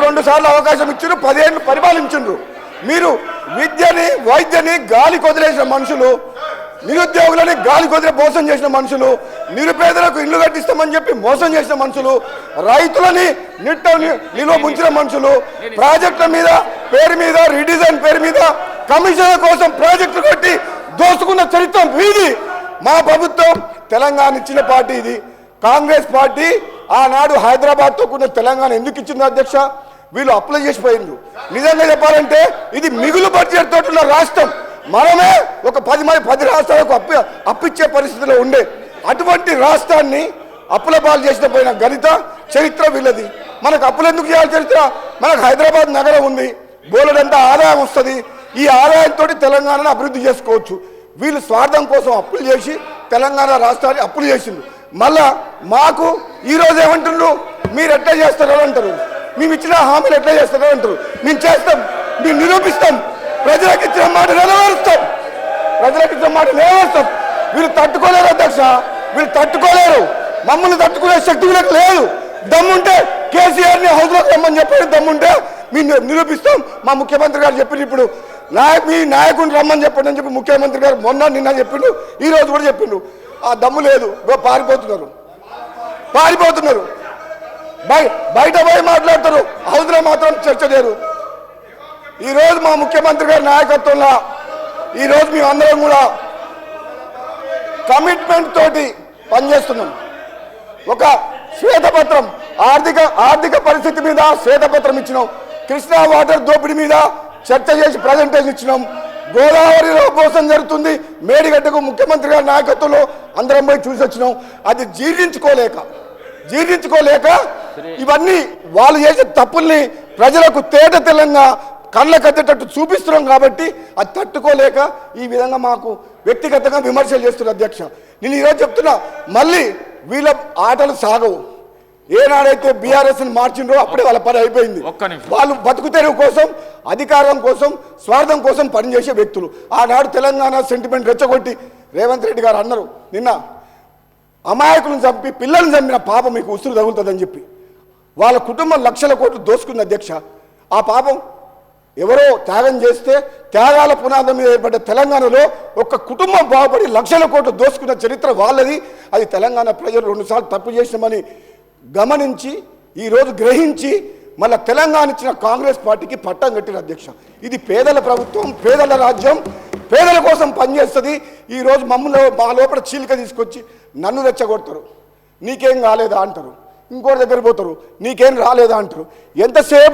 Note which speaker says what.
Speaker 1: 2 సార్లు అవకాశం ఇచ్చారు, 10 ఏళ్ళు పరిపాలించారు. మీరు విద్యని వైద్యని గాలి కొదిలేసిన మనుషులు, నిరుద్యోగులని గాలి కొదిలే మోసం చేసిన మనుషులు, నిరుపేదలకు ఇల్లు కట్టిస్తామని చెప్పి మోసం చేసిన మనుషులు, రైతులని నిలువ ముంచిన మనుషులు, ప్రాజెక్టుల మీద పేరు మీద రీడిజైన్ పేరు మీద కమిషన్ల కోసం ప్రాజెక్టులు కట్టి దోసుకున్న చరిత్ర వీది. మా ప్రభుత్వం తెలంగాణ ఇచ్చిన పార్టీ ఇది. కాంగ్రెస్ పార్టీ ఆనాడు హైదరాబాద్తో కూడిన తెలంగాణ ఎందుకు ఇచ్చింది అధ్యక్ష? వీళ్ళు అప్లై చేసిపోయిండ్రు. నిజంగా చెప్పాలంటే ఇది మిగులు బడ్జెట్ తోటి ఉన్న రాష్ట్రం. మనమే ఒక 10 రాష్ట్రాలకు అప్పిచ్చే పరిస్థితిలో ఉండే అటువంటి రాష్ట్రాన్ని అప్పుల పాలు చేసిన పోయిన గణిత చరిత్ర వీళ్ళది. మనకు అప్పులు ఎందుకు చేయాలి చరిత్ర? మనకు హైదరాబాద్ నగరం ఉంది, బోలెడంత ఆదాయం వస్తుంది. ఈ ఆదాయంతో తెలంగాణను అభివృద్ధి చేసుకోవచ్చు. వీళ్ళు స్వార్థం కోసం అప్పులు చేసి తెలంగాణ రాష్ట్రాన్ని అప్పులు చేసిండ్రు. మళ్ళా మాకు ఈరోజు ఏమంటున్నారు, మీరు ఎట్లా చేస్తారో అంటారు, మేము ఇచ్చిన హామీలు ఎట్లా చేస్తారో అంటారు. మేము చేస్తాం, మేము నిరూపిస్తాం, ప్రజలకు ఇచ్చిన మాట నెరవేరుస్తాం, వీళ్ళు తట్టుకోలేరు అధ్యక్ష, వీళ్ళు తట్టుకోలేరు. మమ్మల్ని తట్టుకునే శక్తి వీళ్ళకి లేదు. దమ్ముంటే కేసీఆర్ని హౌస్లోకి రమ్మని చెప్పి దమ్ముంటే మేము నిరూపిస్తాం. మా ముఖ్యమంత్రి గారు చెప్పిండు, ఇప్పుడు మీ నాయకుడిని రమ్మని చెప్పండి అని చెప్పి ముఖ్యమంత్రి గారు నిన్న చెప్పిండు, ఈ రోజు కూడా చెప్పిండు. ఆ దమ్ము లేదు, పారిపోతున్నారు. బయట పోయి మాట్లాడతారు, హౌస్లో మాత్రం చర్చ లేరు. ఈరోజు మా ముఖ్యమంత్రి గారి నాయకత్వంలో ఈరోజు మేమందరం కూడా కమిట్మెంట్ తోటి పనిచేస్తున్నాం. ఒక శ్వేతపత్రం ఆర్థిక పరిస్థితి మీద శ్వేతపత్రం ఇచ్చినాం. కృష్ణా వాటర్ దోపిడీ మీద చర్చ చేసి ప్రజెంటేషన్ ఇచ్చినాం. గోదావరిలో మోసం జరుగుతుంది, మేడిగడ్డకు ముఖ్యమంత్రి గారి నాయకత్వంలో అందరం పోయి చూసి వచ్చినాం. అది జీర్ణించుకోలేక ఇవన్నీ వాళ్ళు చేసే తప్పుల్ని ప్రజలకు తేట తెల్లంగా కళ్ళ కట్టేటట్టు చూపిస్తున్నాం. కాబట్టి అది తట్టుకోలేక ఈ విధంగా మాకు వ్యక్తిగతంగా విమర్శలు చేస్తున్నారు అధ్యక్ష. నేను ఈరోజు చెప్తున్నా, మళ్ళీ వీళ్ళ ఆటలు సాగవు. ఏనాడైతే బీఆర్ఎస్ని మార్చిండ్రో అప్పుడే వాళ్ళ పని అయిపోయింది. వాళ్ళు బతుకు తెరువు కోసం, అధికారం కోసం, స్వార్థం కోసం పనిచేసే వ్యక్తులు. ఆనాడు తెలంగాణ సెంటిమెంట్ రెచ్చగొట్టి రేవంత్ రెడ్డి గారు అన్నారు, నిన్న అమాయకులను చంపి పిల్లల్ని చంపిన పాపం మీకు ఉసురు తగులుతుందని చెప్పి వాళ్ళ కుటుంబం లక్షల కోట్లు దోసుకుంది అధ్యక్ష. ఆ పాపం ఎవరో త్యాగం చేస్తే త్యాగాల పునాదం మీద ఏర్పడ్డ తెలంగాణలో ఒక కుటుంబం బాగుపడి లక్షల కోట్లు దోసుకున్న చరిత్ర వాళ్ళది. అది తెలంగాణ ప్రజలు 2 సార్లు తప్పు చేసినామని గమనించి ఈరోజు గ్రహించి మళ్ళీ తెలంగాణ ఇచ్చిన కాంగ్రెస్ పార్టీకి పట్టం కట్టిన అధ్యక్ష. ఇది పేదల ప్రభుత్వం, పేదల రాజ్యం, పేదల కోసం పనిచేస్తుంది. ఈరోజు మా లోపల చీలిక తీసుకొచ్చి నన్ను రెచ్చగొడతారు, నీకేం కాలేదా అంటారు, ఇంకోటి దగ్గర పోతారు, నీకేం రాలేదా అంటారు. ఎంతసేపు